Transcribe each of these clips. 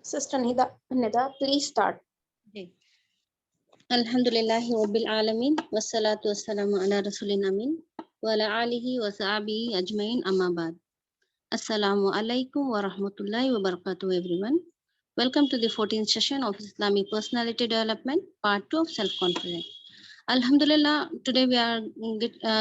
Sister Nida, please start. Okay. Alhamdulillahi Rabbil Alameen, wassalatu wassalamu ala Rasulin Amin, wa ala alihi wa sahbihi ajmain amma ba'd. Assalamu alaikum wa rahmatullahi wa barakatuh, everyone. Welcome to the 14th session of Islamic Personality Development, Part 2 of Self-Confidence. Alhamdulillah, today we are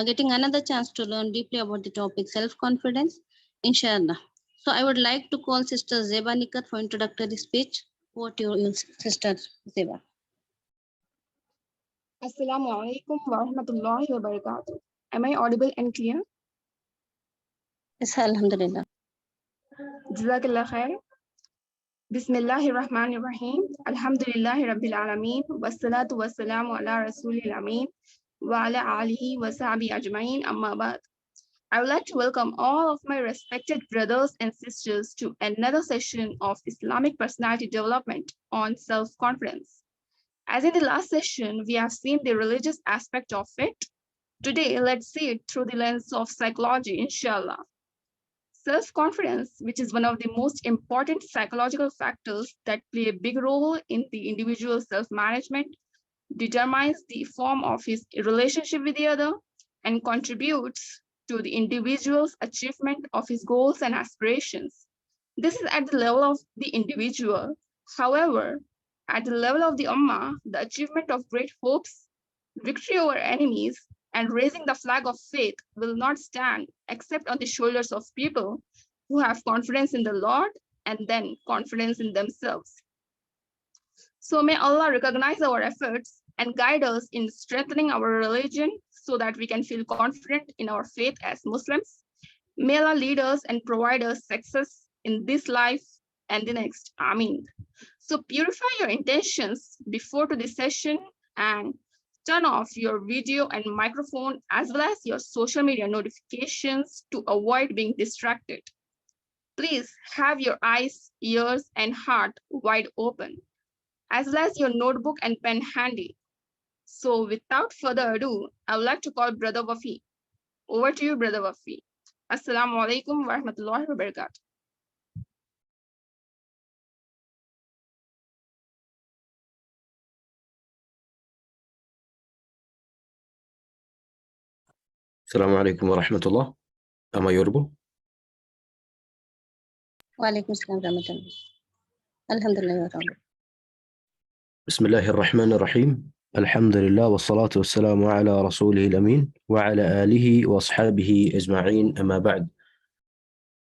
getting another chance to learn deeply about the topic self-confidence, inshallah. So I would like to call Sister Zeba Nikat for introductory speech. Over to you, Sister Zeba. Assalamu alaikum wa rahmatullahi wa barakatuh. Am I audible and clear? Yes, alhamdulillah. Jazakallah khair. Bismillahir Rahmanir Rahim. Alhamdulillahi Rabbil Alameen. Wassalatu wassalamu ala Rasulil Ameen. Wa ala alihi wa sahbihi ajmain amma ba'd. I would like to welcome all of my respected brothers and sisters to another session of Islamic Personality Development on self-confidence. As in the last session, we have seen the religious aspect of it. Today, let's see it through the lens of psychology, inshallah. Self-confidence, which is one of the most important psychological factors that play a big role in the individual's self-management, determines the form of his relationship with the other, and contributes to the individual's achievement of his goals and aspirations. This is at the level of the individual. However, at the level of the Ummah, the achievement of great hopes, victory over enemies, and raising the flag of faith will not stand except on the shoulders of people who have confidence in the Lord and then confidence in themselves. So may Allah recognize our efforts and guide us in strengthening our religion so that we can feel confident in our faith as Muslims. May Allah lead us and provide us success in this life and the next. Ameen. So purify your intentions before to the session and turn off your video and microphone as well as your social media notifications to avoid being distracted. Please have your eyes, ears, and heart wide open, as well as your notebook and pen handy. So without further ado, I would like to call Brother Wafi. Over to you, Brother Wafi. Assalamu alaikum wa rahmatullahi wa barakatuh. Assalamu alaikum wa rahmatullah. Am I audible? Wa alaikum assalam wa rahmatullah. Alhamdulillah wa rahmatullah. Bismillahir Rahmanir Rahim. Alhamdulillah wa salatu wa salamu ala rasulih al-amin wa ala alihi wa ashabihi ajma'in amma ba'd.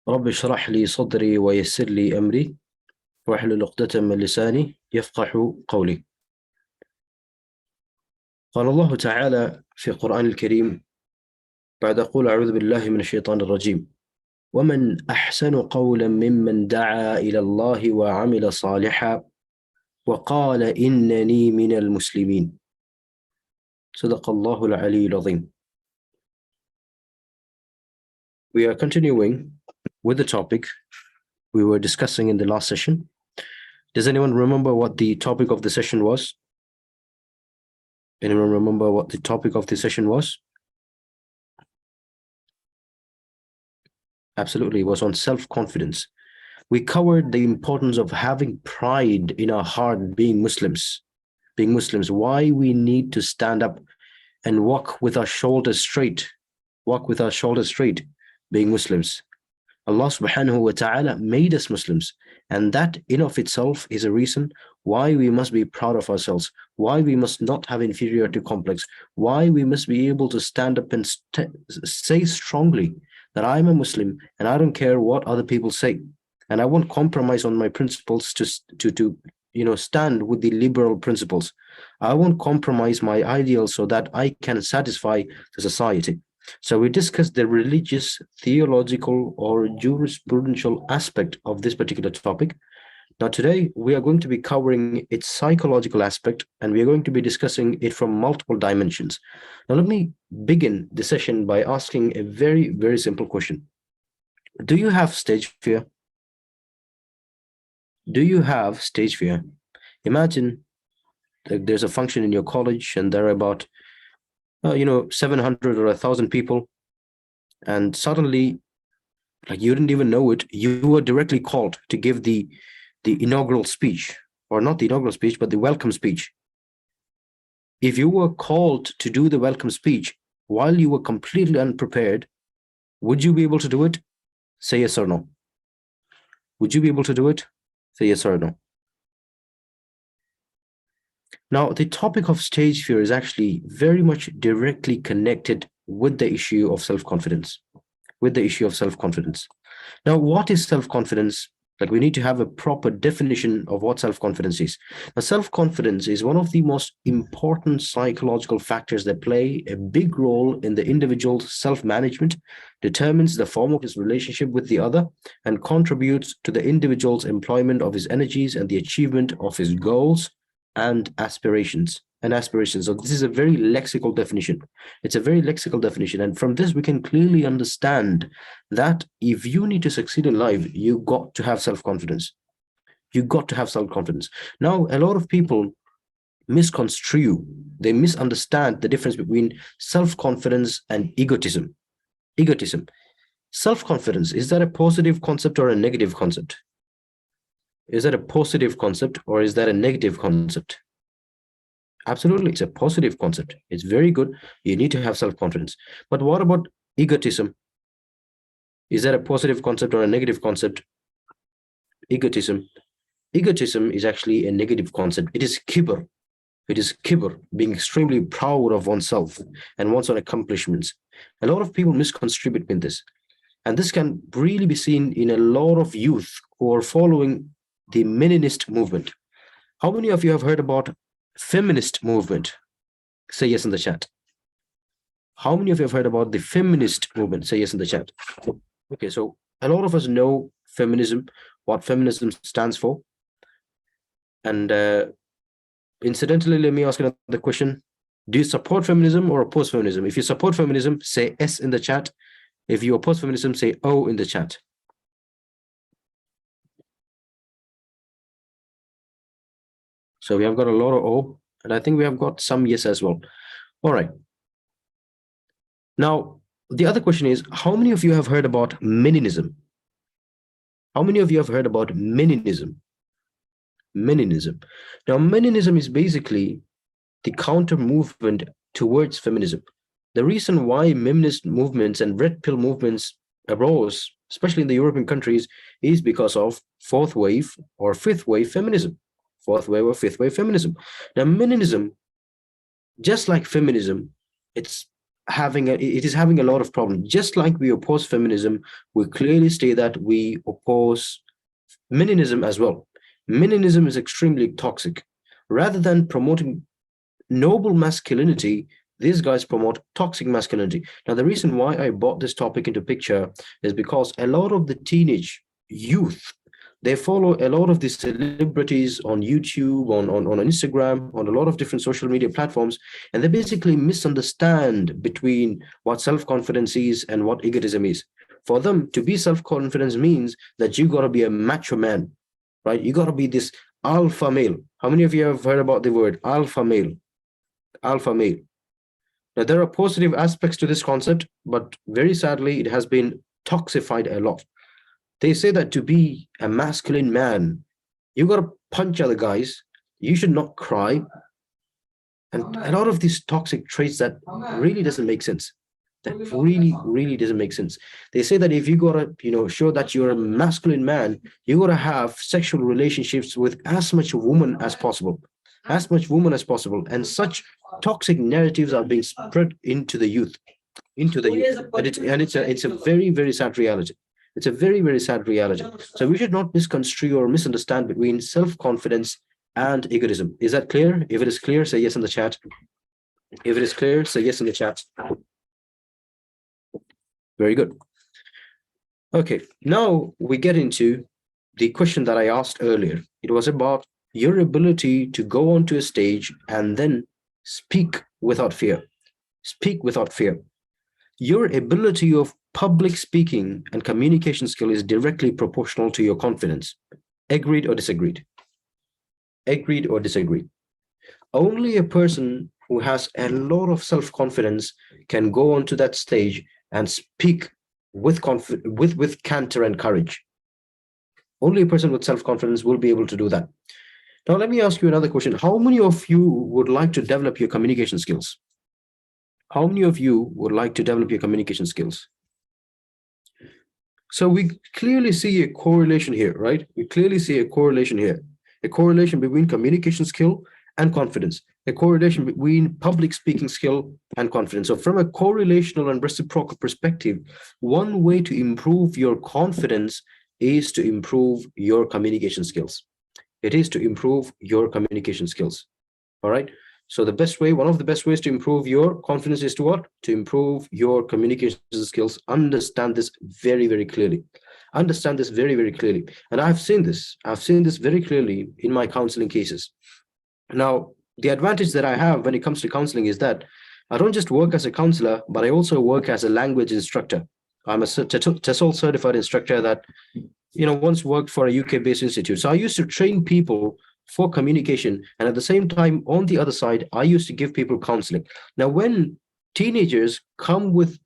Rabbi shrah li sadri wa yassir li amri wa ahlul 'uqdatan min lisani yafqahu qawli. قال الله تعالى في القرآن الكريم بعد أقول أعوذ بالله من الشيطان الرجيم ومن أحسن قولا ممن دعا إلى الله وعمل صالحا وقال إنني من المسلمين صدق الله العلي العظيم. We are continuing with the topic we were discussing in the last session. Does anyone remember what the topic of the session was? Anyone remember what the topic of the session was? Absolutely, it was on self-confidence. We covered the importance of having pride in our heart being Muslims, why we need to stand up and walk with our shoulders straight, being Muslims. Allah subhanahu wa ta'ala made us Muslims, and that in of itself is a reason why we must be proud of ourselves, why we must not have inferiority complex, why we must be able to stand up and say strongly that I'm a Muslim and I don't care what other people say, and I won't compromise on my principles to stand with the liberal principles. I won't compromise my ideals so that I can satisfy the society. So we discussed the religious, theological, or jurisprudential aspect of this particular topic. Now today we are going to be covering its psychological aspect, and we are going to be discussing it from multiple dimensions. Now let me begin the session by asking a very, very simple question. Do you have stage fear? Do you have stage fear? Imagine that there's a function in your college and there are about 700 or 1,000 people, and suddenly, like, you didn't even know it, you were directly called to give the the inaugural speech, or not the inaugural speech, but the welcome speech. If you were called to do the welcome speech while you were completely unprepared, would you be able to do it? Say yes or no. Would you be able to do it? Say yes or no. Now, the topic of stage fear is actually very much directly connected with the issue of self-confidence. Now, what is self-confidence? Like, we need to have a proper definition of what self-confidence is. Now, self-confidence is one of the most important psychological factors that play a big role in the individual's self-management, determines the form of his relationship with the other, and contributes to the individual's employment of his energies and the achievement of his goals and aspirations. So this is a very lexical definition. It's a very lexical definition. And from this, we can clearly understand that if you need to succeed in life, you got to have self-confidence. Now, a lot of people misconstrue, they misunderstand the difference between self-confidence and egotism. Self-confidence, is that a positive concept or a negative concept? Is that a positive concept or is that a negative concept? Absolutely, it's a positive concept. It's very good. You need to have self-confidence. But what about egotism? Is that a positive concept or a negative concept? Egotism is actually a negative concept. It is kibr. Being extremely proud of oneself and one's own accomplishments. A lot of people misconstrue between this. And this can really be seen in a lot of youth who are following the meninist movement. How many of you have heard about feminist movement? Say yes in the chat. How many of you have heard about the feminist movement? Say yes in the chat. Okay, so a lot of us know feminism, what feminism stands for. And incidentally, let me ask another question. Do you support feminism or oppose feminism? If you support feminism, say S in the chat. If you oppose feminism, say O in the chat. So we have got a lot of O, and I think we have got some yes as well. All right. Now, the other question is, how many of you have heard about Meninism? How many of you have heard about Meninism? Now, Meninism is basically the counter movement towards feminism. The reason why feminist movements and red pill movements arose, especially in the European countries, is because of fourth wave or fifth wave feminism. Now, Meninism, just like feminism, it is having a lot of problems. Just like we oppose feminism, we clearly state that we oppose Meninism as well. Meninism is extremely toxic. Rather than promoting noble masculinity, these guys promote toxic masculinity. Now, the reason why I brought this topic into picture is because a lot of the teenage youth, they follow a lot of these celebrities on YouTube, on Instagram, on a lot of different social media platforms, and they basically misunderstand between what self-confidence is and what egotism is. For them, to be self-confidence means that you got to be a macho man, right? You got to be this alpha male. How many of you have heard about the word alpha male? Alpha male. Now, there are positive aspects to this concept, but very sadly, it has been toxified a lot. They say that to be a masculine man, you got to punch other guys. You should not cry. And a lot of these toxic traits that really doesn't make sense. That really doesn't make sense. They say that if you got to, show that you're a masculine man, you got to have sexual relationships with as much woman as possible. And such toxic narratives are being spread into the youth. And it's a very, very sad reality. It's a very, very sad reality. So we should not misconstrue or misunderstand between self-confidence and egotism. Is that clear? If it is clear, say yes in the chat. If it is clear, say yes in the chat. Very good. Okay, now we get into the question that I asked earlier. It was about your ability to go onto a stage and then speak without fear. Your ability of public speaking and communication skill is directly proportional to your confidence. Agreed or disagreed? Only a person who has a lot of self-confidence can go onto that stage and speak with candor and courage. Only a person with self-confidence will be able to do that. Now, let me ask you another question. How many of you would like to develop your communication skills? How many of you would like to develop your communication skills? So we clearly see a correlation here, right? We clearly see a correlation here, a correlation between communication skill and confidence, a correlation between public speaking skill and confidence. So from a correlational and reciprocal perspective, one way to improve your confidence is to improve your communication skills. It is to improve your communication skills. All right. So the best way, one of the best ways to improve your confidence is to what? To improve your communication skills. Understand this very, very clearly. Understand this very, very clearly. And I've seen this very clearly in my counseling cases. Now, the advantage that I have when it comes to counseling is that I don't just work as a counselor, but I also work as a language instructor. I'm a TESOL certified instructor that, once worked for a UK-based institute. So I used to train people for communication. And at the same time, on the other side, I used to give people counseling. Now, when teenagers come with,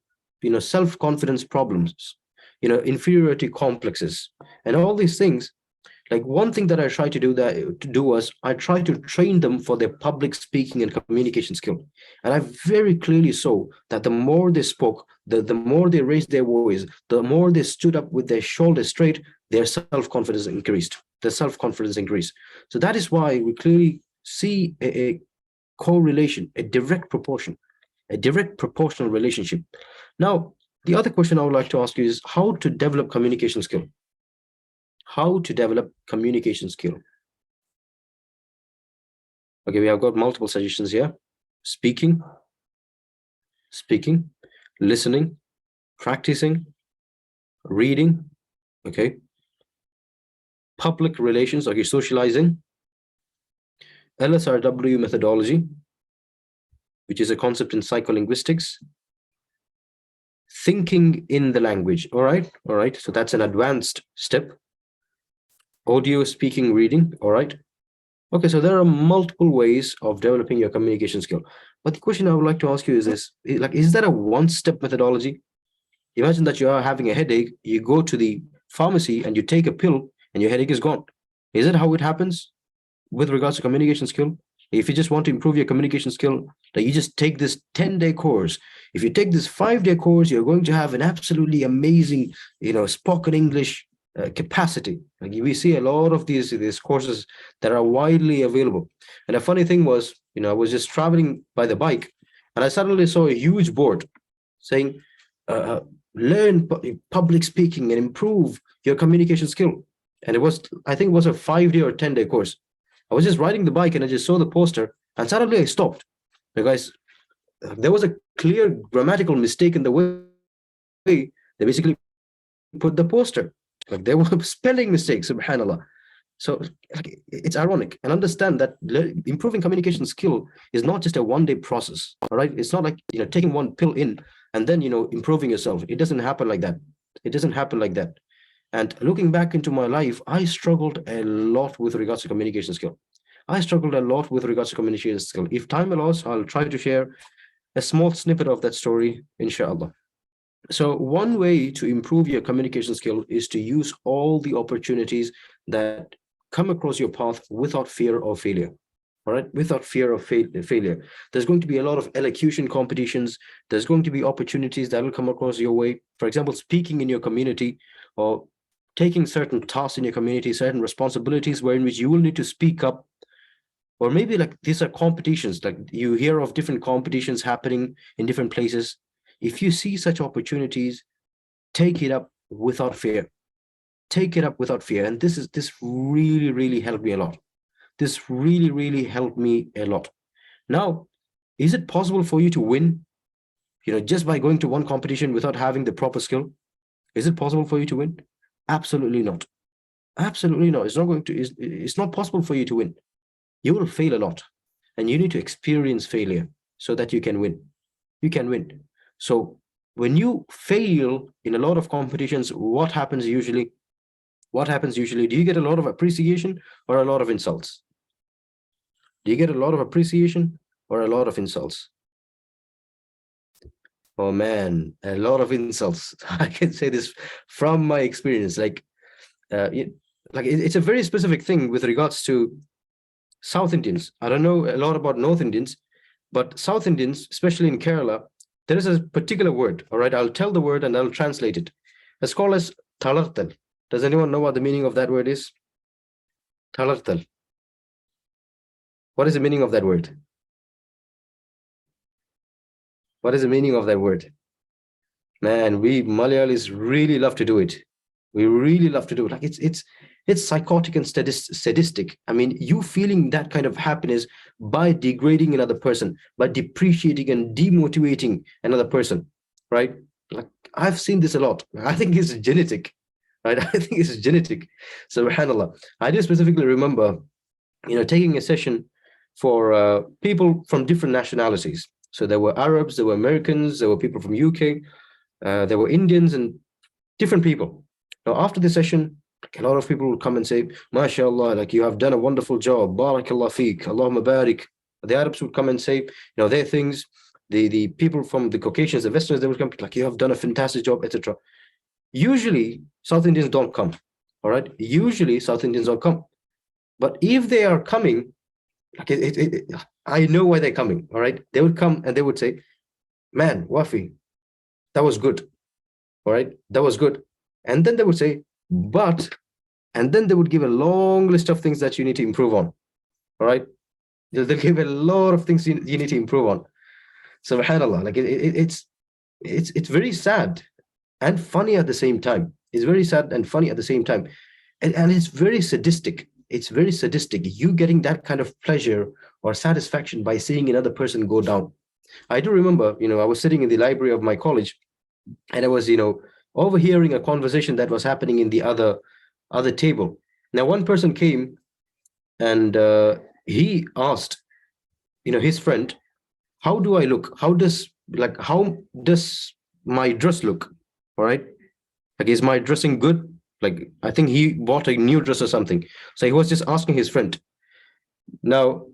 self-confidence problems, inferiority complexes, and all these things, like one thing that I try to do was I try to train them for their public speaking and communication skill. And I very clearly saw that the more they spoke, the more they raised their voice, the more they stood up with their shoulders straight, their self-confidence increased. Their self-confidence increased. So that is why we clearly see a correlation, a direct proportional relationship. Now, the other question I would like to ask you is how to develop communication skill. How to develop communication skill. Okay, we have got multiple suggestions here. Speaking, listening, practicing, reading, okay. Public relations, okay, socializing, LSRW methodology, which is a concept in psycholinguistics, thinking in the language. All right. So that's an advanced step. Audio, speaking, reading. All right. Okay, so there are multiple ways of developing your communication skill. But the question I would like to ask you is this, is that a one-step methodology? Imagine that you are having a headache, you go to the pharmacy and you take a pill and your headache is gone. Is that how it happens with regards to communication skill? If you just want to improve your communication skill, like you just take this 10-day course. If you take this 5-day course, you're going to have an absolutely amazing, spoken English capacity. Like we see a lot of these courses that are widely available. And the funny thing was, I was just traveling by the bike and I suddenly saw a huge board saying, learn public speaking and improve your communication skill. And I think it was a 5-day or 10-day course. I was just riding the bike and I just saw the poster and suddenly I stopped because there was a clear grammatical mistake in the way they basically put the poster. Like there were spelling mistakes, subhanAllah. So it's ironic. And understand that improving communication skill is not just a one-day process. All right. It's not like, taking one pill in and then, improving yourself. It doesn't happen like that. And looking back into my life, I struggled a lot with regards to communication skill. If time allows, I'll try to share a small snippet of that story, inshallah. So one way to improve your communication skill is to use all the opportunities that come across your path without fear of failure. All right, without fear of failure. There's going to be a lot of elocution competitions. There's going to be opportunities that will come across your way. For example, speaking in your community or taking certain tasks in your community, certain responsibilities wherein which you will need to speak up. Or maybe like these are competitions, like you hear of different competitions happening in different places. If you see such opportunities, take it up without fear. And this really, really helped me a lot. Now, is it possible for you to win, just by going to one competition without having the proper skill? Is it possible for you to win? Absolutely not. It's not possible for you to win. You will fail a lot and you need to experience failure so that you can win. So when you fail in a lot of competitions, what happens usually? Do you get a lot of appreciation or a lot of insults? Oh man, a lot of insults. I can say this from my experience. Like like it's a very specific thing with regards to South Indians. I don't know a lot about North Indians, but South Indians, especially in Kerala, there is a particular word. All right, I'll tell the word and I'll translate it. It's called as talartal. Does anyone know what the meaning of that word is? Talartal. What is the meaning of that word? What is the meaning of that word? Man, we Malayalis really love to do it. We really love to do it. Like it's psychotic and sadistic. I mean, you feeling that kind of happiness by degrading another person, by depreciating and demotivating another person, right? Like I've seen this a lot. I think it's genetic, right? I think it's genetic. So, subhanallah. I do specifically remember, taking a session for people from different nationalities. So there were Arabs, there were Americans, there were people from UK, there were Indians and different people. Now, after the session, a lot of people would come and say, MashaAllah, like you have done a wonderful job. Barakallah feek, Allahumma barik. The Arabs would come and say, their things. The people from the Caucasians, the Westerners, they would come like, you have done a fantastic job, etc. Usually, South Indians don't come. All right. Usually, South Indians don't come. But if they are coming, like I know why they're coming. All right. They would come and they would say, man, Wafi, that was good. All right. That was good. And then they would say, but, and then they would give a long list of things that you need to improve on. All right. They'll give a lot of things you need to improve on. So, subhanAllah, like it's very sad and funny at the same time. It's very sad and funny at the same time. And it's very sadistic. It's very sadistic. You getting that kind of pleasure or satisfaction by seeing another person go down. I do remember, I was sitting in the library of my college and I was, overhearing a conversation that was happening in the other table. Now, one person came and he asked, his friend, how do I look? How does my dress look? All right. Like, is my dressing good? Like, I think he bought a new dress or something. So he was just asking his friend. Now,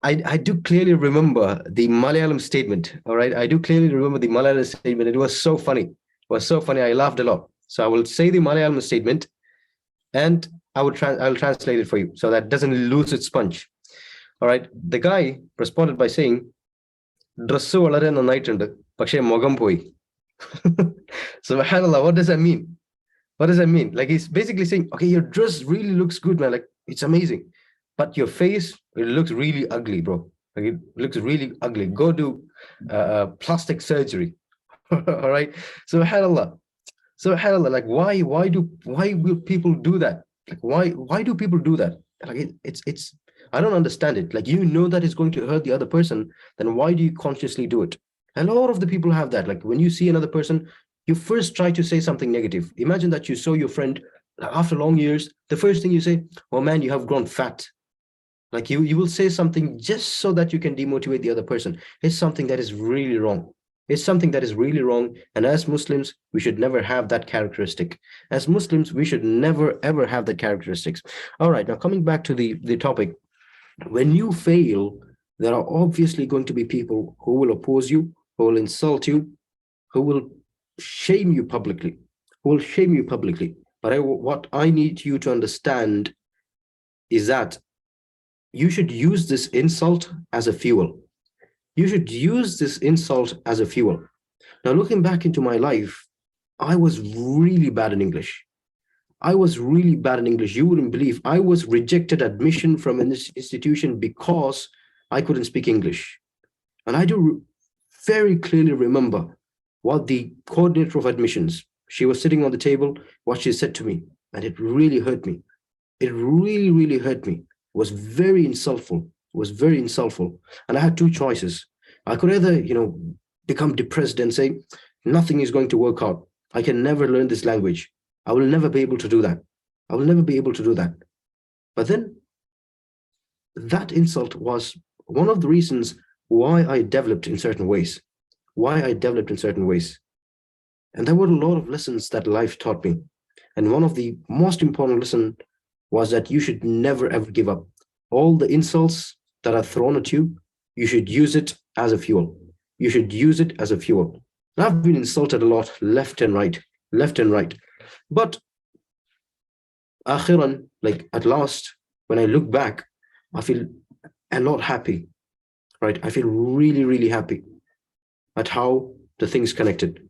I do clearly remember the Malayalam statement. All right. I do clearly remember the Malayalam statement. It was so funny. It was so funny. I laughed a lot. So I will say the Malayalam statement and I will translate it for you so that doesn't lose its punch. All right. The guy responded by saying, "Dressu valare nannayittundu, pakshe mogam poi." Subhanallah, what does that mean? What does that mean? Like, he's basically saying, okay, your dress really looks good, man. Like, it's amazing. But your face, it looks really ugly, bro. Like, it looks really ugly. Go do plastic surgery. All right. Subhanallah. Subhanallah, like, why will people do that? Like, why do people do that? Like, it's I don't understand it. Like, that it's going to hurt the other person, then why do you consciously do it? A lot of the people have that. Like, when you see another person, you first try to say something negative. Imagine that you saw your friend after long years. The first thing you say, oh man, you have grown fat. Like, you will say something just so that you can demotivate the other person. It's something that is really wrong. It's something that is really wrong. And as Muslims, we should never have that characteristic. As Muslims, we should never, ever have that characteristics. All right, now coming back to the topic, when you fail, there are obviously going to be people who will oppose you, who will insult you, who will shame you publicly, But what I need you to understand is that you should use this insult as a fuel. You should use this insult as a fuel. Now, looking back into my life, I was really bad in English. You wouldn't believe. I was rejected admission from an institution because I couldn't speak English. And I do very clearly remember what the coordinator of admissions, she was sitting on the table, what she said to me, and it really hurt me. It really, really hurt me. It was very insultful. And I had two choices. I could either, become depressed and say, nothing is going to work out. I can never learn this language. I will never be able to do that. But then that insult was one of the reasons why I developed in certain ways. And there were a lot of lessons that life taught me. And one of the most important lessons was that you should never, ever give up. All the insults that are thrown at you, you should use it as a fuel. And I've been insulted a lot, left and right. But akhiran, like at last, when I look back, I feel a lot happy, right? I feel really, really happy at how the things connected.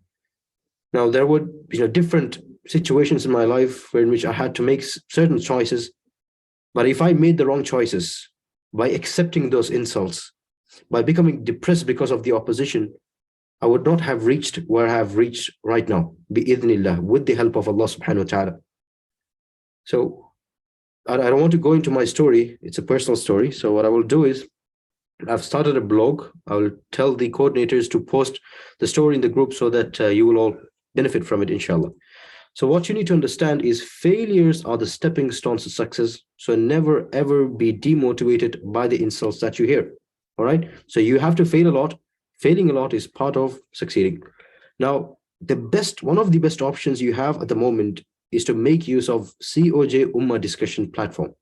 Now, there were, different situations in my life in which I had to make certain choices. But if I made the wrong choices by accepting those insults, by becoming depressed because of the opposition, I would not have reached where I have reached right now, bi'idhnillah, with the help of Allah subhanahu wa ta'ala. So I don't want to go into my story. It's a personal story. So what I will do is, I've started a blog. I will tell the coordinators to post the story in the group so that you will all benefit from it, inshallah. So what you need to understand is failures are the stepping stones to success. So never, ever be demotivated by the insults that you hear. All right. So you have to fail a lot. Failing a lot is part of succeeding. Now, one of the best options you have at the moment is to make use of COJ Ummah discussion platform.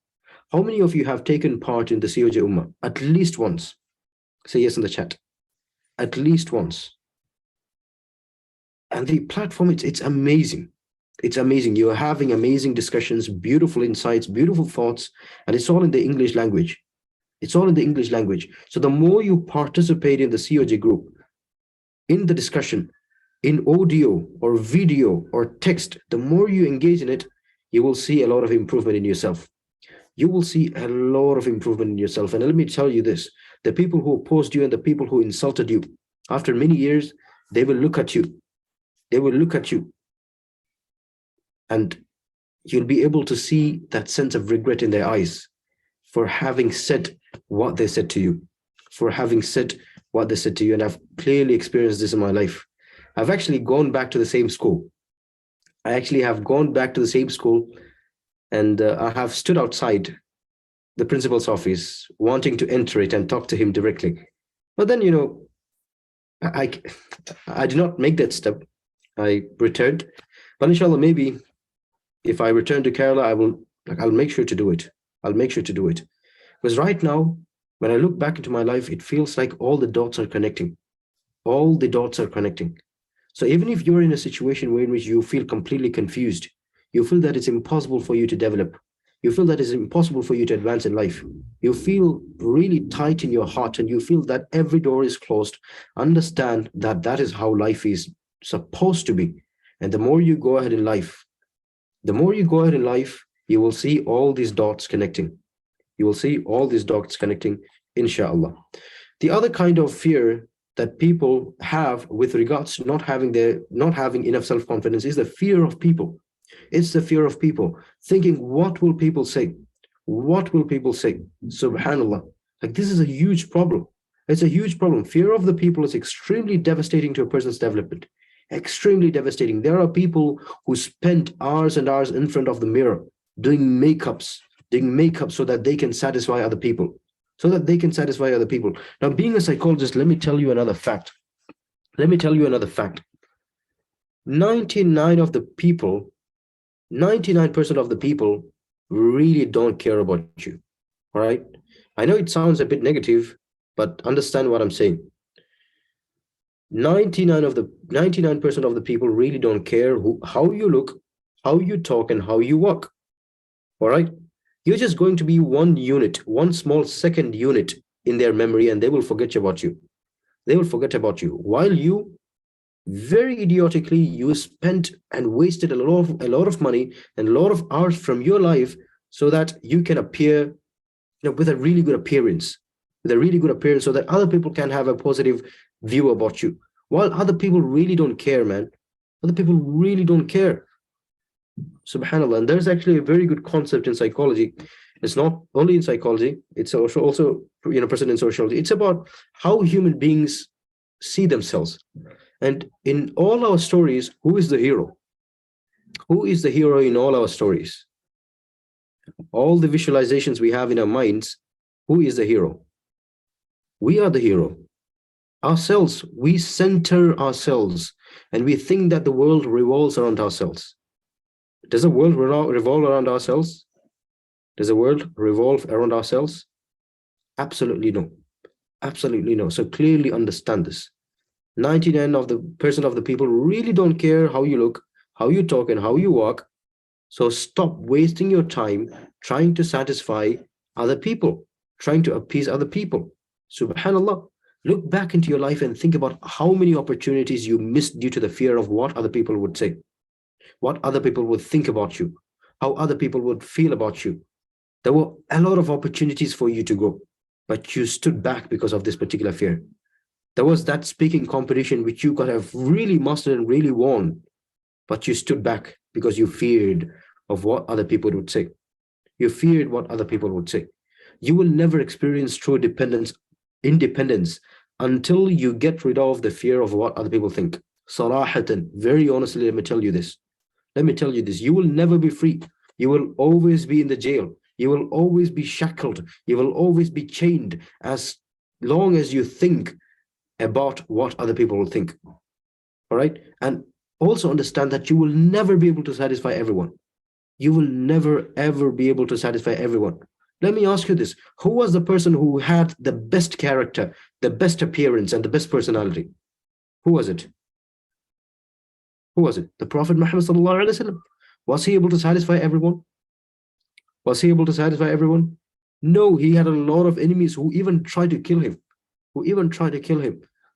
How many of you have taken part in the COJ Ummah? At least once. Say yes in the chat. At least once. And the platform, it's amazing. It's amazing. You're having amazing discussions, beautiful insights, beautiful thoughts, and it's all in the English language. It's all in the English language. So the more you participate in the COJ group, in the discussion, in audio or video or text, the more you engage in it, you will see a lot of improvement in yourself. You will see a lot of improvement in yourself. And let me tell you this, the people who opposed you and the people who insulted you, after many years, they will look at you. They will look at you. And you'll be able to see that sense of regret in their eyes for having said what they said to you, for having said what they said to you. And I've clearly experienced this in my life. I've actually gone back to the same school. I actually have gone back to the same school, and I have stood outside the principal's office wanting to enter it and talk to him directly. But then, I did not make that step. I returned. But inshallah, maybe if I return to Kerala, I'll make sure to do it. I'll make sure to do it. Because right now, when I look back into my life, it feels like all the dots are connecting. All the dots are connecting. So even if you're in a situation in which you feel completely confused, you feel that it's impossible for you to develop, you feel that it's impossible for you to advance in life, you feel really tight in your heart, and you feel that every door is closed, understand that that is how life is supposed to be. And the more you go ahead in life, you will see all these dots connecting. You will see all these dots connecting, inshallah. The other kind of fear that people have with regards to not having enough self-confidence is the fear of people. It's the fear of people, thinking, what will people say? What will people say? Subhanallah. Like, this is a huge problem. It's a huge problem. Fear of the people is extremely devastating to a person's development. Extremely devastating. There are people who spend hours and hours in front of the mirror doing makeup so that they can satisfy other people. Now, being a psychologist, let me tell you another fact. 99% of the people really don't care about you. All right. I know it sounds a bit negative, but understand what I'm saying. 99% of the people really don't care how you look, how you talk, and how you walk. All right. You're just going to be one small second unit in their memory, and they will forget about you. While you, very idiotically, you spent and wasted a lot of money and a lot of hours from your life so that you can appear, with a really good appearance, so that other people can have a positive view about you. While other people really don't care, man. Other people really don't care. Subhanallah. And there's actually a very good concept in psychology. It's not only in psychology, it's also present in sociology. It's about how human beings see themselves. And in all our stories, who is the hero? Who is the hero in all our stories? All the visualizations we have in our minds, who is the hero? We are the hero. Ourselves, we center ourselves, and we think that the world revolves around ourselves. Does the world revolve around ourselves? Does the world revolve around ourselves? Absolutely no. Absolutely no. So clearly understand this. 99% of the people really don't care how you look, how you talk, and how you walk. So stop wasting your time trying to satisfy other people, trying to appease other people. Subhanallah. Look back into your life and think about how many opportunities you missed due to the fear of what other people would say, what other people would think about you, how other people would feel about you. There were a lot of opportunities for you to go, but you stood back because of this particular fear. There was that speaking competition which you could have really mastered and really won, but you stood back because you feared of what other people would say. You feared what other people would say. You will never experience true independence until you get rid of the fear of what other people think. Sarahatan, very honestly, let me tell you this. Let me tell you this. You will never be free. You will always be in the jail. You will always be shackled. You will always be chained as long as you think about what other people will think. All right? And also understand that you will never be able to satisfy everyone. You will never, ever be able to satisfy everyone. Let me ask you this. Who was the person who had the best character, the best appearance, and the best personality? Who was it? Who was it? The Prophet Muhammad sallallahu alaihi wasallam. Was he able to satisfy everyone? Was he able to satisfy everyone? No, he had a lot of enemies who even tried to kill him.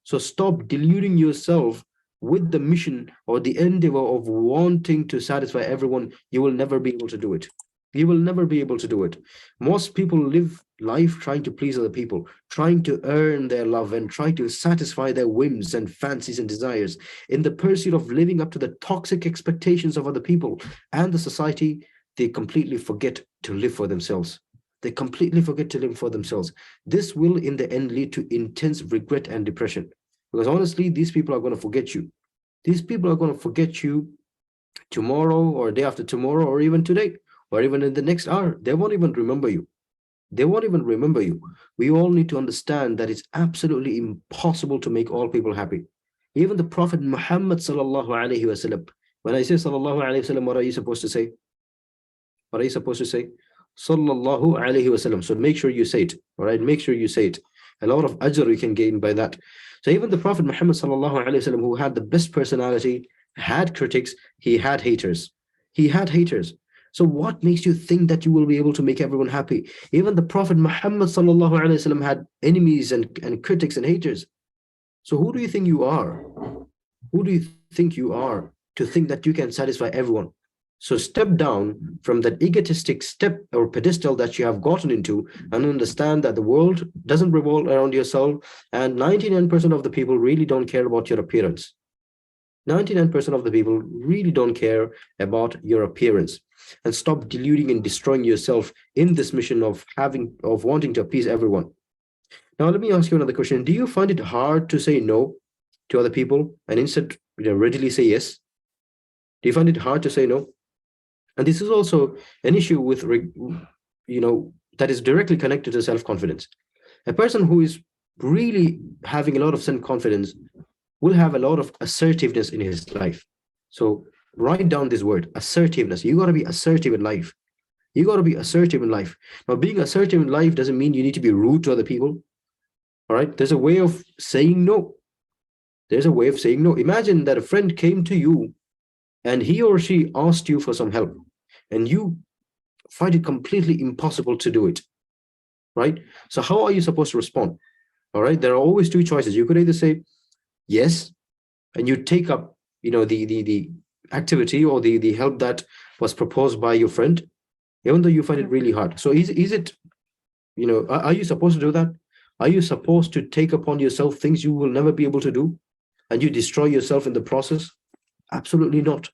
So stop deluding yourself with the mission or the endeavor of wanting to satisfy everyone. You will never be able to do it. You will never be able to do it. Most people live life trying to please other people, trying to earn their love and try to satisfy their whims and fancies and desires in the pursuit of living up to the toxic expectations of other people and the society. They completely forget to live for themselves. They completely forget to live for themselves. This will in the end lead to intense regret and depression. Because honestly, these people are going to forget you. These people are going to forget you tomorrow or day after tomorrow or even today or even in the next hour. They won't even remember you. They won't even remember you. We all need to understand that it's absolutely impossible to make all people happy. Even the Prophet Muhammad sallallahu alaihi wasallam. When I say sallallahu alaihi wasallam, what are you supposed to say? What are you supposed to say? Sallallahu alaihi wasallam. So make sure you say it. All right, make sure you say it. A lot of ajr you can gain by that. So even the Prophet Muhammad sallallahu alaihi wasallam, who had the best personality, had critics, he had haters. He had haters. So what makes you think that you will be able to make everyone happy? Even the Prophet Muhammad sallallahu alaihi wasallam had enemies and critics and haters. So who do you think you are? Who do you think you are to think that you can satisfy everyone? So step down from that egotistic step or pedestal that you have gotten into and understand that the world doesn't revolve around yourself, and 99% of the people really don't care about your appearance. 99% of the people really don't care about your appearance. And stop deluding and destroying yourself in this mission of wanting to appease everyone. Now, let me ask you another question. Do you find it hard to say no to other people and instead readily say yes? Do you find it hard to say no? And this is also an issue with, that is directly connected to self-confidence. A person who is really having a lot of self-confidence will have a lot of assertiveness in his life. So write down this word, assertiveness. You got to be assertive in life. You got to be assertive in life. Now, being assertive in life doesn't mean you need to be rude to other people. All right. There's a way of saying no. There's a way of saying no. Imagine that a friend came to you and he or she asked you for some help and you find it completely impossible to do it. Right. So how are you supposed to respond? All right. There are always two choices. You could either say yes, and you take up, the activity or the help that was proposed by your friend, even though you find it really hard. So is it, are you supposed to do that? Are you supposed to take upon yourself things you will never be able to do and you destroy yourself in the process? Absolutely not.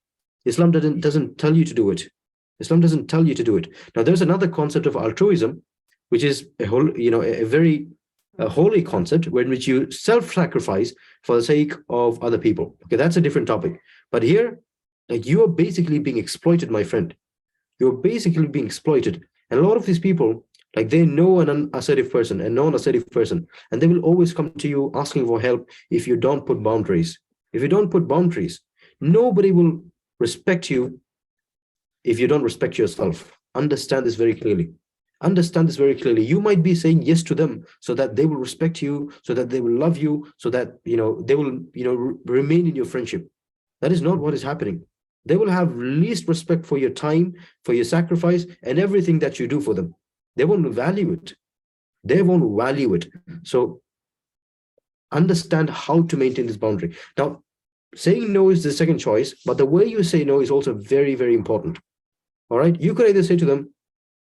Islam doesn't tell you to do it. Islam doesn't tell you to do it. Now, there's another concept of altruism, which is a very holy concept in which you self-sacrifice for the sake of other people. Okay, that's a different topic. But here, you are basically being exploited, my friend. You're basically being exploited. And a lot of these people, they know an unassertive person, a non-assertive person, and they will always come to you asking for help if you don't put boundaries. If you don't put boundaries, nobody will respect you if you don't respect yourself. Understand this very clearly. Understand this very clearly. You might be saying yes to them so that they will respect you, so that they will love you, so that they will remain in your friendship. That is not what is happening. They will have least respect for your time, for your sacrifice, and everything that you do for them. They won't value it. They won't value it. So understand how to maintain this boundary. Now, saying no is the second choice, but the way you say no is also very, very important. All right. You could either say to them,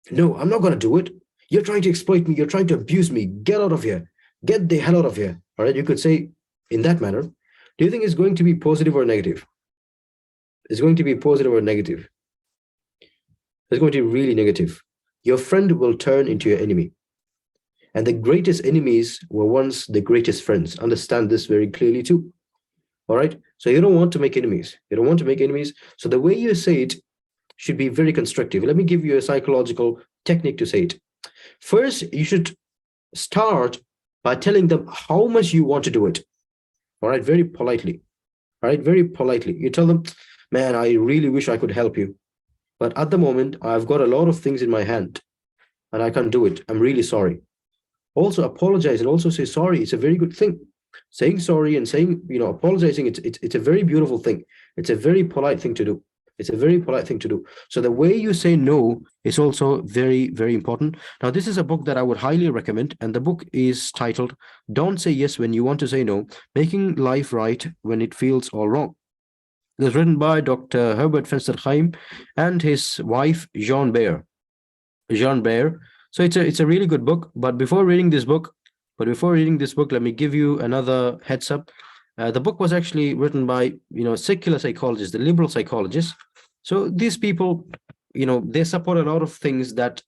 no, I'm not going to do it. You're trying to exploit me. You're trying to abuse me. Get out of here. Get the hell out of here. All right. You could say in that manner. Do you think it's going to be positive or negative? It's going to be positive or negative? It's going to be really negative. Your friend will turn into your enemy. And the greatest enemies were once the greatest friends. Understand this very clearly too. All right. So you don't want to make enemies. You don't want to make enemies. So the way you say it should be very constructive. Let me give you a psychological technique to say it. First, you should start by telling them how much you want to do it. All right, very politely. All right, very politely. You tell them, man, I really wish I could help you. But at the moment, I've got a lot of things in my hand and I can't do it. I'm really sorry. Also apologize and also say sorry. It's a very good thing. Saying sorry and saying, apologizing, it's a very beautiful thing. It's a very polite thing to do. It's a very polite thing to do. So the way you say no is also very, very important. Now, this is a book that I would highly recommend. And the book is titled, Don't Say Yes When You Want to Say No, Making Life Right When It Feels All Wrong. It was written by Dr. Herbert Fenster-Chaim and his wife, Jean Baer. So it's a really good book. But before reading this book, let me give you another heads up. The book was actually written by, secular psychologists, the liberal psychologists. So these people, they support a lot of things that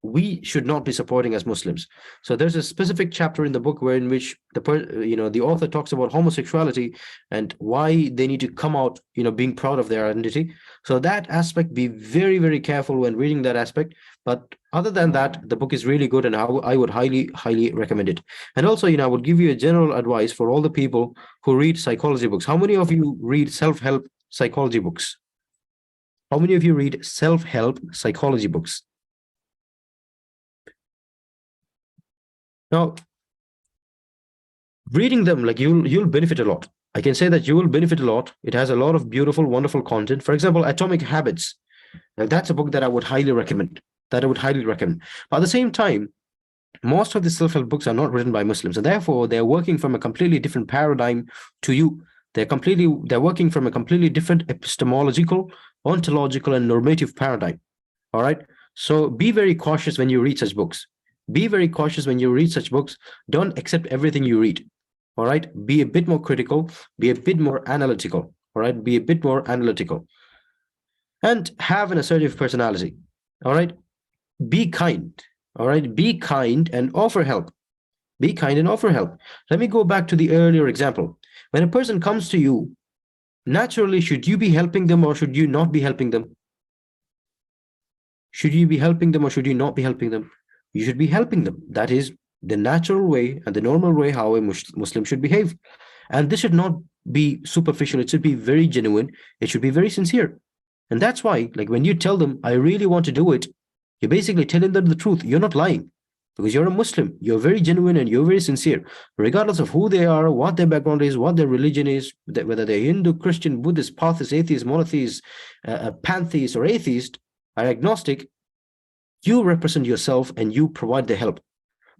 we should not be supporting as Muslims. So there's a specific chapter in the book where in which the author talks about homosexuality and why they need to come out, being proud of their identity. So that aspect, be very, very careful when reading that aspect. But other than that, the book is really good and I would highly, highly recommend it. And also, I would give you a general advice for all the people who read psychology books. How many of you read self-help psychology books? How many of you read self-help psychology books? Now, reading them, like you'll benefit a lot. I can say that you will benefit a lot. It has a lot of beautiful, wonderful content. For example, Atomic Habits. That's a book that I would highly recommend. But at the same time, most of the self-help books are not written by Muslims, and therefore they're working from a completely different paradigm to you. They're working from a completely different epistemological, ontological, and normative paradigm. All right. So be very cautious when you read such books. Don't accept everything you read. All right. Be a bit more critical. Be a bit more analytical. All right. Be a bit more analytical. And have an assertive personality. All right. Be kind. All right. Be kind and offer help. Let me go back to the earlier example. When a person comes to you, naturally, should you be helping them or should you not be helping them? Should you be helping them or should you not be helping them? You should be helping them. That is the natural way and the normal way how a Muslim should behave. And this should not be superficial. It should be very genuine. It should be very sincere. And that's why, like when you tell them, I really want to do it, you're basically telling them the truth. You're not lying because you're a Muslim. You're very genuine and you're very sincere, regardless of who they are, what their background is, what their religion is, whether they're Hindu, Christian, Buddhist, Pathist, atheist, monotheist, pantheist, or atheist, are agnostic. You represent yourself and you provide the help.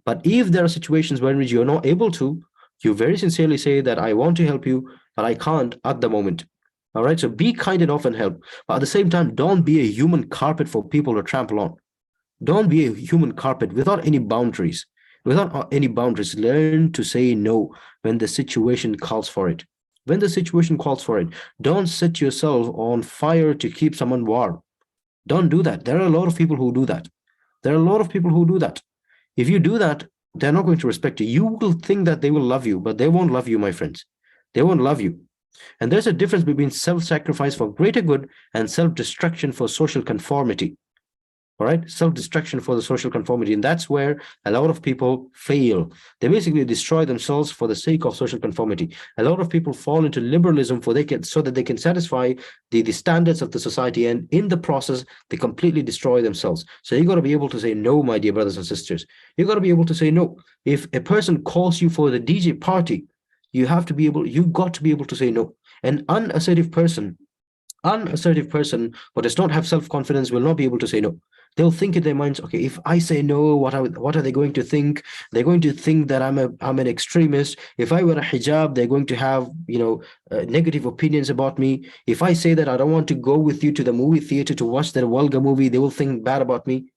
But if there are situations where you're not able to, you very sincerely say that I want to help you, but I can't at the moment. All right. So be kind and often help. But at the same time, don't be a human carpet for people to trample on. Don't be a human carpet without any boundaries. Learn to say no when the situation calls for it. Don't set yourself on fire to keep someone warm. Don't do that. There are a lot of people who do that. If you do that, they're not going to respect you. You will think that they will love you, but they won't love you, my friends. They won't love you. And there's a difference between self-sacrifice for greater good and self-destruction for social conformity. All right, self-destruction for the social conformity. And that's where a lot of people fail. They basically destroy themselves for the sake of social conformity. A lot of people fall into liberalism so that they can satisfy the standards of the society. And in the process, they completely destroy themselves. So you got to be able to say no, my dear brothers and sisters. You got to be able to say no. If a person calls you for the DJ party, you got to be able to say no. An unassertive person unassertive person who does not have self-confidence will not be able to say no. They'll think in their minds, okay, if I say no, what are they going to think? They're going to think that I'm an extremist. If I wear a hijab, they're going to have, negative opinions about me. If I say that I don't want to go with you to the movie theater to watch that vulgar movie, they will think bad about me.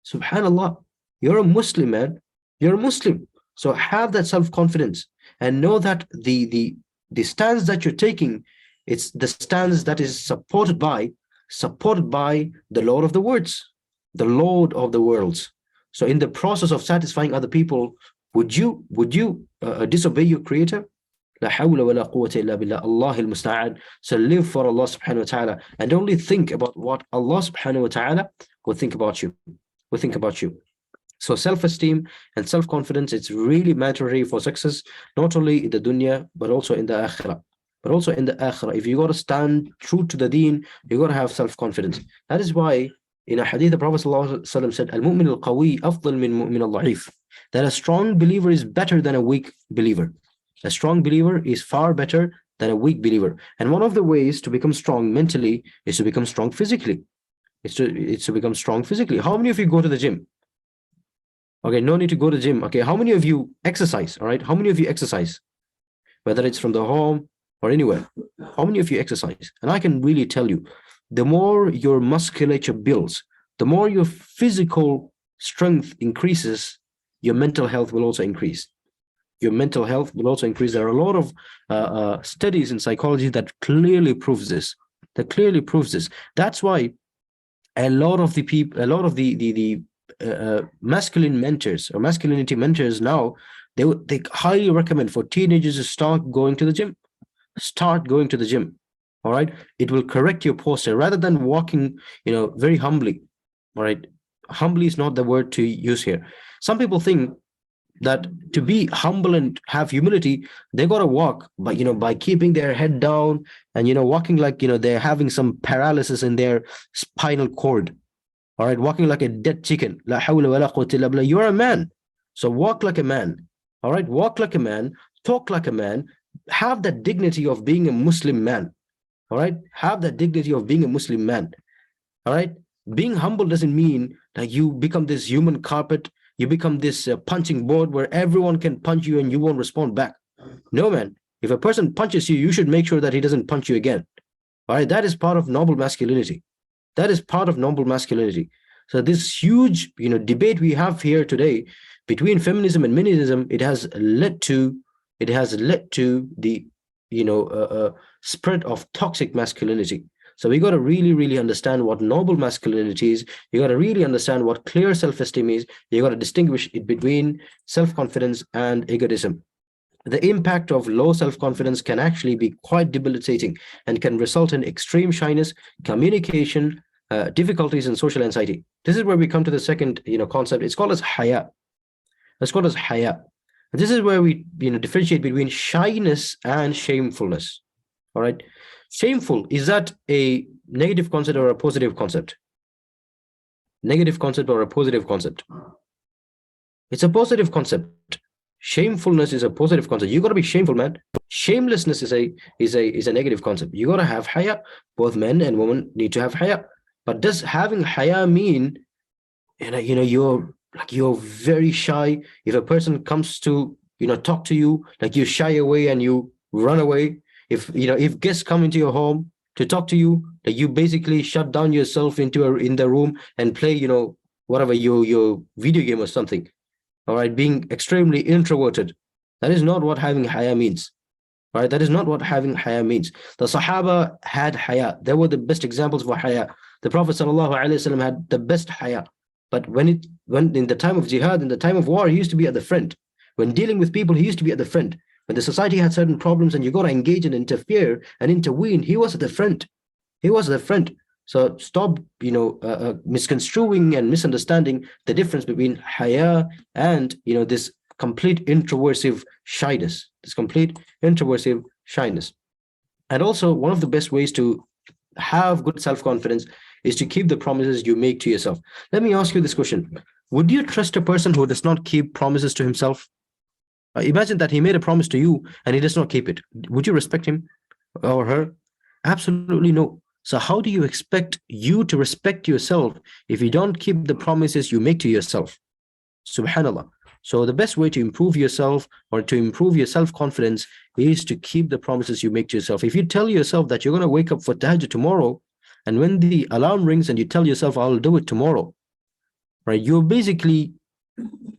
Subhanallah, you're a Muslim, man. You're a Muslim. So have that self-confidence and know that the stance that you're taking, it's the stance that is supported by the Lord of the words, the Lord of the worlds. So in the process of satisfying other people, would you disobey your creator? La hawla wa la quwwata illa billah, Allah al-musta'an. So live for Allah subhanahu wa ta'ala and only think about what Allah subhanahu wa ta'ala will think about you. So self-esteem and self-confidence, it's really mandatory for success, not only in the dunya, but also in the akhirah. If you got to stand true to the deen, you got to have self-confidence. That is why in a hadith, the Prophet ﷺ said, Al-mu'min al-qawi afdal min mu'min al-da'if. That a strong believer is better than a weak believer. A strong believer is far better than a weak believer. And one of the ways to become strong mentally is to become strong physically. It's to become strong physically. How many of you go to the gym? Okay, no need to go to the gym. Okay, how many of you exercise? All right, how many of you exercise? Whether it's from the home or anywhere. How many of you exercise? And I can really tell you, the more your musculature builds, the more your physical strength increases, your mental health will also increase. There are a lot of studies in psychology that clearly proves this. That's why a lot of the masculine mentors or masculinity mentors now, they highly recommend for teenagers to start going to the gym. All right, it will correct your posture rather than walking, very humbly. All right, humbly is not the word to use here. Some people think that to be humble and have humility, they got to walk by keeping their head down and walking like they're having some paralysis in their spinal cord. All right, walking like a dead chicken. La hawla wa la quwwata illa billah. You're a man, so walk like a man. All right, walk like a man, talk like a man, have that dignity of being a Muslim man. All right, have that dignity of being a Muslim man. All right, being humble doesn't mean that you become this human carpet, you become this punching board where everyone can punch you and you won't respond back. No, man. If a person punches you, you should make sure that he doesn't punch you again. All right, that is part of noble masculinity. So this huge, debate we have here today between feminism and minism, it has led to the spread of toxic masculinity. So we got to really, really understand what noble masculinity is. You got to really understand what clear self-esteem is. You got to distinguish it between self-confidence and egotism. The impact of low self-confidence can actually be quite debilitating and can result in extreme shyness, communication, difficulties, and social anxiety. This is where we come to the second, concept. It's called as haya. This is where we, differentiate between shyness and shamefulness. All right. Shameful, is that a negative concept or a positive concept? Negative concept or a positive concept? It's a positive concept. Shamefulness is a positive concept. You got to be shameful, man. Shamelessness is a negative concept. You got to have haya. Both men and women need to have haya. But does having haya mean, you're very shy? If a person comes to, talk to you, like you shy away and you run away. If guests come into your home to talk to you, like you basically shut down yourself in the room and play, whatever your video game or something. All right, being extremely introverted. That is not what having haya means. All right, that is not what having haya means. The Sahaba had haya. They were the best examples for haya. The Prophet ﷺ had the best haya. But when in the time of jihad, in the time of war, he used to be at the front. When dealing with people, he used to be at the front. When the society had certain problems and you got to engage and interfere and intervene, he was at the front. So stop, misconstruing and misunderstanding the difference between haya and, this complete introversive shyness. And also, one of the best ways to have good self-confidence is to keep the promises you make to yourself. Let me ask you this question. Would you trust a person who does not keep promises to himself? Imagine that he made a promise to you and he does not keep it. Would you respect him or her? Absolutely no. So how do you expect you to respect yourself if you don't keep the promises you make to yourself? Subhanallah. So the best way to improve yourself or to improve your self-confidence is to keep the promises you make to yourself. If you tell yourself that you're going to wake up for tahajjud tomorrow, and when the alarm rings and you tell yourself, I'll do it tomorrow, right? You're basically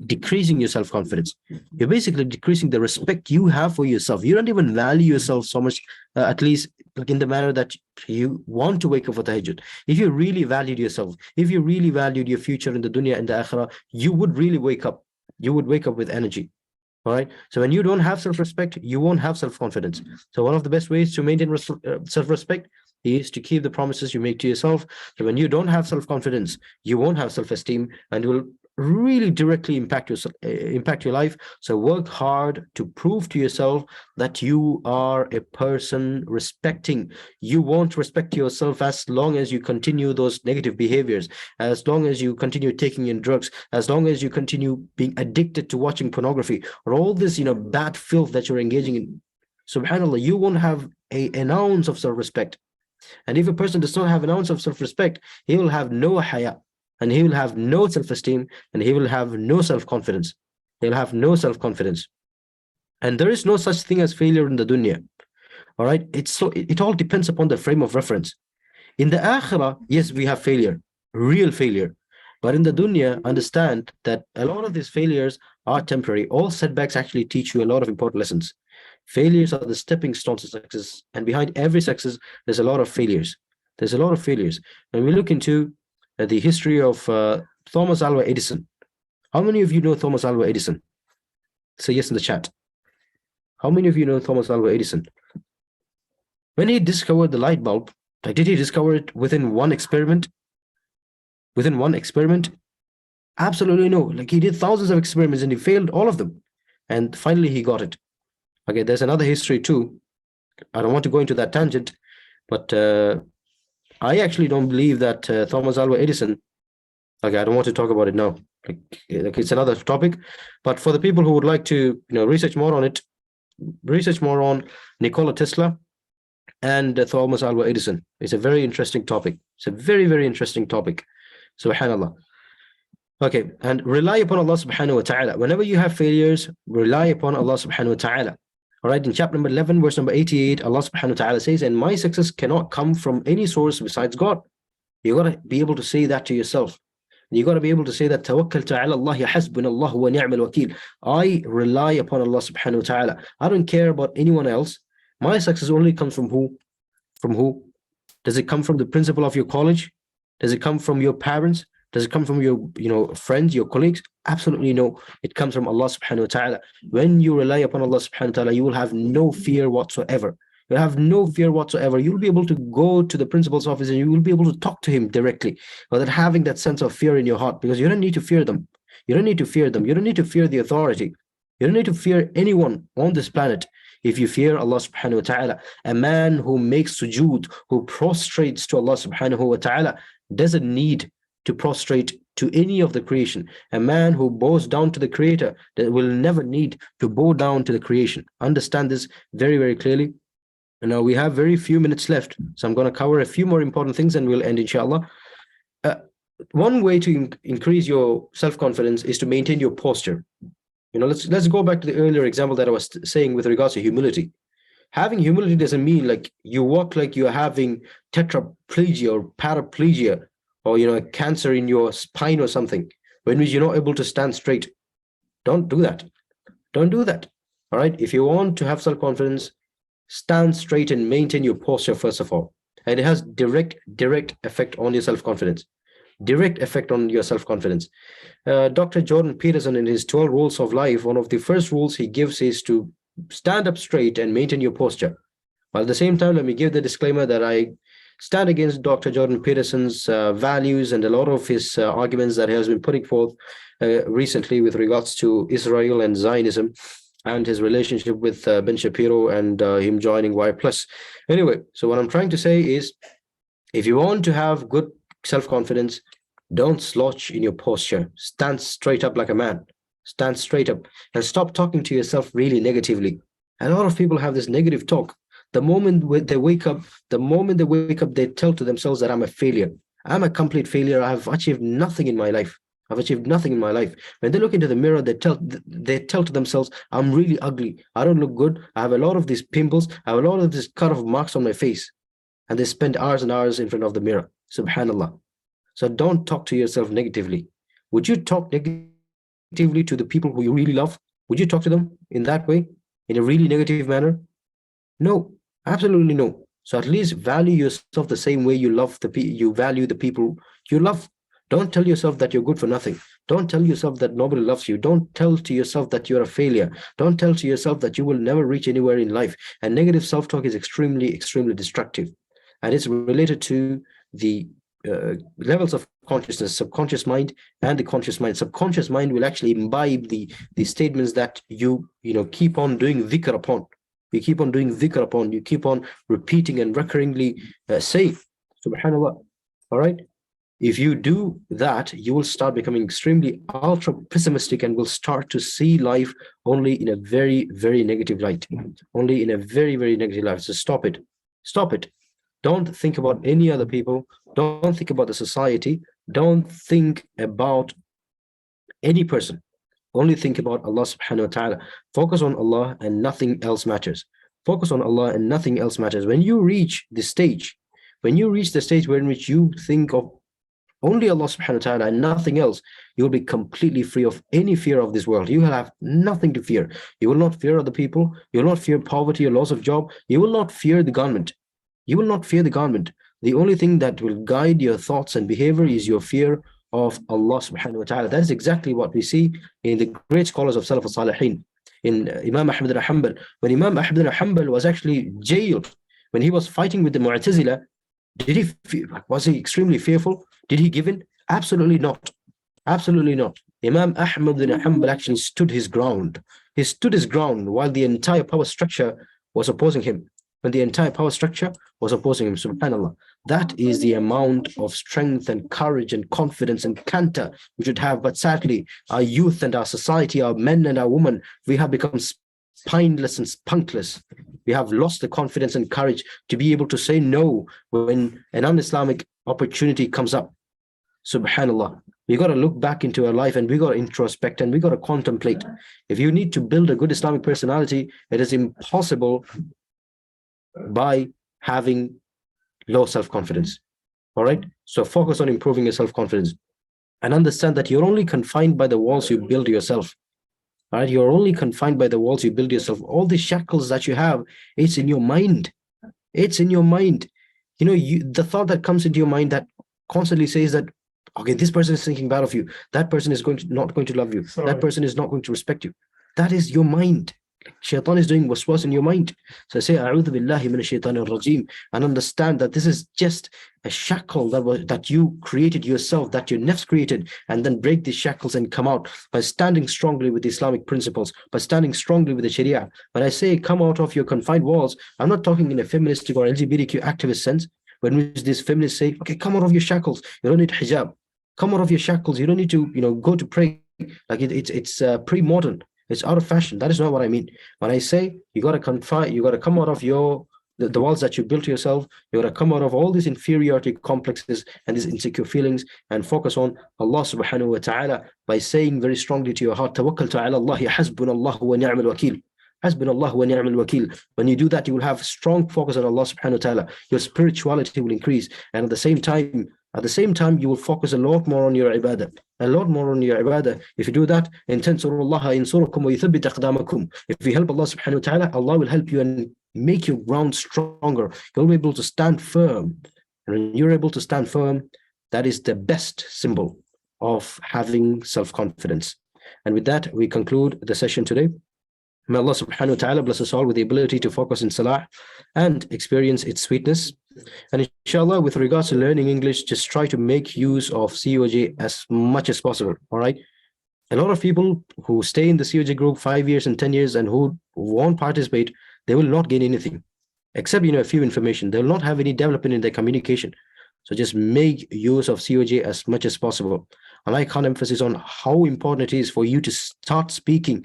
decreasing your self-confidence. You're basically decreasing the respect you have for yourself. You don't even value yourself so much, at least like in the manner that you want to wake up for tahajjud. If you really valued yourself, if you really valued your future in the dunya and the akhirah, you would really wake up. You would wake up with energy. All right. So when you don't have self-respect, you won't have self-confidence. So one of the best ways to maintain self-respect is to keep the promises you make to yourself. So when you don't have self-confidence, you won't have self-esteem, and you will really directly impact your life. So work hard to prove to yourself that you are a person respecting. You won't respect yourself as long as you continue those negative behaviors, as long as you continue taking in drugs, as long as you continue being addicted to watching pornography, or all this bad filth that you're engaging in. Subhanallah, you won't have an ounce of self-respect. And if a person does not have an ounce of self-respect, he will have no haya, and he will have no self-esteem, and he will have no self-confidence. He'll have no self-confidence. And there is no such thing as failure in the dunya. All right. It all depends upon the frame of reference. In the akhirah, yes, we have failure, real failure. But in the dunya, understand that a lot of these failures are temporary. All setbacks actually teach you a lot of important lessons. Failures are the stepping stones to success. And behind every success, there's a lot of failures. There's a lot of failures. When we look into the history of Thomas Alva Edison. How many of you know Thomas Alva Edison? Say yes in the chat. How many of you know Thomas Alva Edison? When he discovered the light bulb, did he discover it within one experiment? Within one experiment? Absolutely no. He did thousands of experiments and he failed all of them. And finally he got it. Okay, there's another history too. I don't want to go into that tangent, but I actually don't believe that Thomas Alva Edison, I don't want to talk about it now. It's another topic. But for the people who would like to, research more on it, research more on Nikola Tesla and Thomas Alva Edison. It's a very interesting topic. It's a very, very interesting topic. Subhanallah. Okay, and rely upon Allah subhanahu wa ta'ala. Whenever you have failures, rely upon Allah subhanahu wa ta'ala. All right, in chapter number 11, verse number 88, Allah subhanahu wa ta'ala says, and my success cannot come from any source besides God. You got to be able to say that to yourself. You got to be able to say that, tawakkaltu ala Allah, hasbunallahu wa ni'mal wakeel. I rely upon Allah subhanahu wa ta'ala. I don't care about anyone else. My success only comes from who? From who? Does it come from the principal of your college? Does it come from your parents? Does it come from your, friends, your colleagues? Absolutely no. It comes from Allah subhanahu wa ta'ala. When you rely upon Allah subhanahu wa ta'ala, you will have no fear whatsoever. You'll have no fear whatsoever. You'll be able to go to the principal's office and you will be able to talk to him directly without having that sense of fear in your heart, because you don't need to fear them. You don't need to fear them. You don't need to fear the authority. You don't need to fear anyone on this planet. If you fear Allah subhanahu wa ta'ala, a man who makes sujood, who prostrates to Allah subhanahu wa ta'ala, doesn't need to prostrate to any of the creation. A man who bows down to the creator that will never need to bow down to the creation. Understand this very, very clearly. And now we have very few minutes left, so I'm going to cover a few more important things and we'll end inshallah. One way to increase your self-confidence is to maintain your posture. Let's go back to the earlier example that I was saying with regards to humility. Having humility doesn't mean you walk like you're having tetraplegia or paraplegia, or a cancer in your spine or something, when you're not able to stand straight. Don't do that. Don't do that. All right. If you want to have self-confidence, stand straight and maintain your posture first of all. And it has direct effect on your self-confidence. Direct effect on your self-confidence. Dr. Jordan Peterson, in his 12 rules of life, one of the first rules he gives is to stand up straight and maintain your posture. While at the same time, let me give the disclaimer that I stand against Dr. Jordan Peterson's values and a lot of his arguments that he has been putting forth recently with regards to Israel and Zionism and his relationship with Ben Shapiro and him joining Y+. Anyway, so what I'm trying to say is, if you want to have good self-confidence, don't slouch in your posture. Stand straight up like a man. Stand straight up and stop talking to yourself really negatively. A lot of people have this negative talk. The moment they wake up, they tell to themselves that I'm a failure. I'm a complete failure. I've achieved nothing in my life. I've achieved nothing in my life. When they look into the mirror, they tell to themselves, I'm really ugly. I don't look good. I have a lot of these pimples. I have a lot of these cut off marks on my face. And they spend hours and hours in front of the mirror. Subhanallah. So don't talk to yourself negatively. Would you talk negatively to the people who you really love? Would you talk to them in that way, in a really negative manner? No, absolutely no. So at least value yourself the same way you value the people you love. Don't tell yourself that you're good for nothing. Don't tell yourself that nobody loves you. Don't tell to yourself that you're a failure. Don't tell to yourself that you will never reach anywhere in life. And negative self-talk is extremely, extremely destructive. And it's related to the levels of consciousness, subconscious mind and the conscious mind. Subconscious mind will actually imbibe the statements that you keep on doing dhikr upon. You keep on doing dhikr upon. You keep on repeating and recurringly saying, subhanallah. All right. If you do that, you will start becoming extremely ultra pessimistic and will start to see life only in a very, very negative light. Only in a very, very negative light. So stop it. Stop it. Don't think about any other people. Don't think about the society. Don't think about any person. Only think about Allah subhanahu wa ta'ala. Focus on Allah and nothing else matters. Focus on Allah and nothing else matters. When you reach the stage in which you think of only Allah subhanahu wa ta'ala and nothing else, you will be completely free of any fear of this world. You will have nothing to fear. You will not fear other people. You will not fear poverty or loss of job. You will not fear the government. You will not fear the government. The only thing that will guide your thoughts and behavior is your fear of Allah subhanahu wa ta'ala. That is exactly what we see in the great scholars of Salaf al-Salihin. In Imam Ahmad ibn Hanbal, when Imam Ahmad ibn Hanbal was actually jailed, when he was fighting with the Mu'tazila, was he extremely fearful? Did he give in? Absolutely not. Absolutely not. Imam Ahmad ibn Hanbal actually stood his ground. He stood his ground while the entire power structure was opposing him. Subhanallah. That is the amount of strength and courage and confidence and canter we should have. But sadly, our youth and our society, our men and our women, we have become spineless and spunkless. We have lost the confidence and courage to be able to say no when an un-Islamic opportunity comes up. Subhanallah. We got to look back into our life and we got to introspect and we got to contemplate. If you need to build a good Islamic personality, it is impossible by having low self-confidence. All right. So focus on improving your self-confidence and understand that you're only confined by the walls you build yourself. All right. You're only confined by the walls you build yourself. All the shackles that you have, it's in your mind. It's in your mind. The thought that comes into your mind that constantly says that, okay, this person is thinking bad of you. That person is not going to love you. That person is not going to respect you. That is your mind. Shaitan is doing waswas in your mind. So say, A'udhu billahi minash shaitanir rajim, and understand that this is just a shackle that you created yourself, that your nafs created, and then break these shackles and come out by standing strongly with Islamic principles, by standing strongly with the Sharia. When I say come out of your confined walls, I'm not talking in a feministic or LGBTQ activist sense, when these feminists say, okay, come out of your shackles, you don't need hijab. Come out of your shackles, you don't need to, go to pray. Like it's pre-modern. It's out of fashion. That is not what I mean. When I say you got to come out of the walls that you built yourself, you got to come out of all these inferiority complexes and these insecure feelings and focus on Allah subhanahu wa ta'ala by saying very strongly to your heart, tawakkaltu ala Allahi hasbunallahu wa ni'mal wakeel. Hasbunallahu wa ni'mal wakeel. When you do that, you will have strong focus on Allah subhanahu wa ta'ala. Your spirituality will increase. And at the same time, you will focus a lot more on your ibadah. If you do that, if you help Allah subhanahu wa ta'ala, Allah will help you and make your ground stronger. You'll be able to stand firm. And when you're able to stand firm, that is the best symbol of having self-confidence. And with that, we conclude the session today. May Allah subhanahu wa ta'ala bless us all with the ability to focus in salah and experience its sweetness. And inshallah, with regards to learning English, just try to make use of COJ as much as possible. All right. A lot of people who stay in the COJ group 5 years and 10 years and who won't participate, they will not gain anything except, a few information. They will not have any development in their communication. So just make use of COJ as much as possible. And I can't emphasize on how important it is for you to start speaking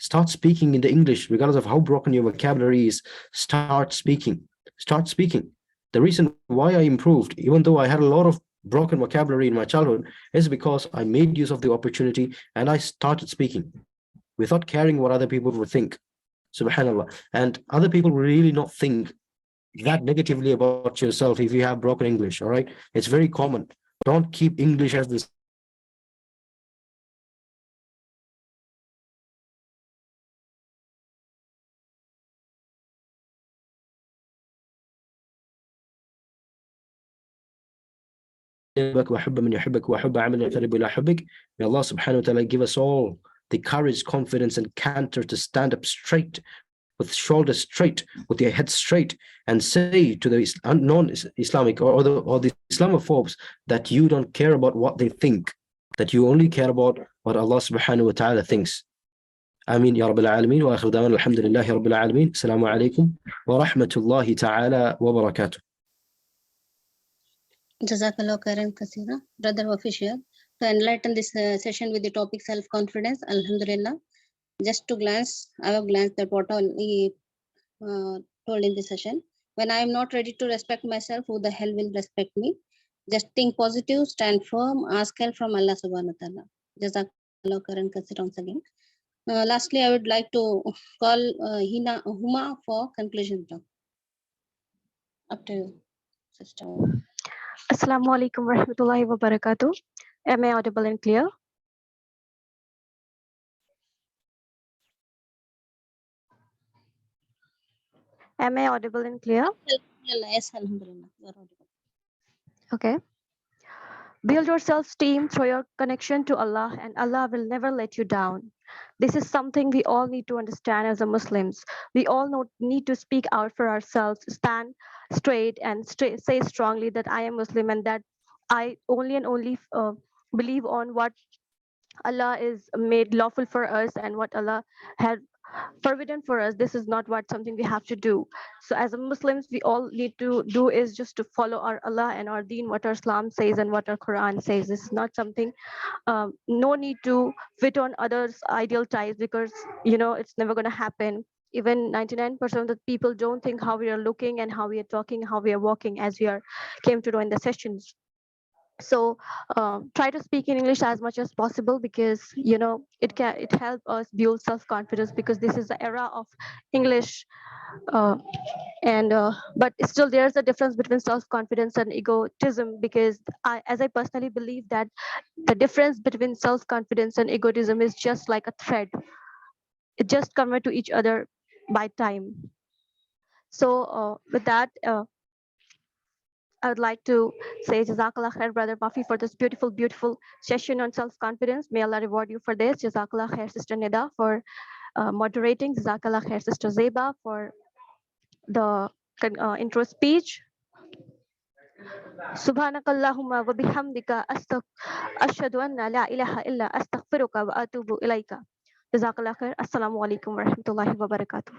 Start speaking in the English, regardless of how broken your vocabulary is. Start speaking. Start speaking. The reason why I improved, even though I had a lot of broken vocabulary in my childhood, is because I made use of the opportunity and I started speaking without caring what other people would think. Subhanallah. And other people will really not think that negatively about yourself if you have broken English. All right. It's very common. Don't keep English as this May Allah subhanahu wa ta'ala give us all the courage, confidence, and candor to stand up straight, with shoulders straight, with your head straight, and say to the non-Islamic or the Islamophobes that you don't care about what they think, that you only care about what Allah subhanahu wa ta'ala thinks. Ameen ya Rabbil Alameen wa akhir da'wana alhamdulillahi Rabbil Alameen. Assalamu alaikum wa rahmatullahi ta'ala wa barakatuh. Jazakallah khairan kaseera, Brother Wafi Shihad, to enlighten this session with the topic self-confidence. Alhamdulillah. Just to glance, I have glanced at what all he told in the session. When I am not ready to respect myself, who the hell will respect me? Just think positive, stand firm, ask help from Allah subhanahu wa ta'ala. Jazakallah khairan kaseera once again. Lastly, I would like to call Huma for conclusion talk. Up to you, sister. Assalamu alaikum warahmatullahi wabarakatuh. Am I audible and clear? Am I audible and clear? Yes, alhamdulillah. You are audible. Okay. Build your self-esteem through your connection to Allah, and Allah will never let you down. This is something we all need to understand as a Muslims. We all need to speak out for ourselves, stand straight and say strongly that I am Muslim and that I only and only believe on what Allah is made lawful for us and what Allah had forbidden for us. This is not what something we have to do. So as a Muslims, we all need to do is just to follow our Allah and our deen, what our Islam says and what our Quran says. This is not something, no need to fit on others' ideal types, because it's never going to happen. Even 99% of the people don't think how we are looking and how we are talking, how we are walking, as we came to know in the sessions. So try to speak in English as much as possible, because it helps us build self-confidence, because this is the era of English, but still there's a difference between self-confidence and egotism, because as I personally believe that the difference between self-confidence and egotism is just like a thread. It just convert to each other by time. So with that, I would like to say Jazakallah khair, Brother Wafi, for this beautiful, beautiful session on self-confidence. May Allah reward you for this. Jazakallah khair, Sister Nida, for moderating. Jazakallah khair, Sister Zeba, for the intro speech. Subhanakallahumma wa bihamdika ashhadu anna la ilaha illa astaghfiruka wa atubu ilayka. Jazakallah khair. Assalamu alaikum wa rahmatullahi wa barakatuh.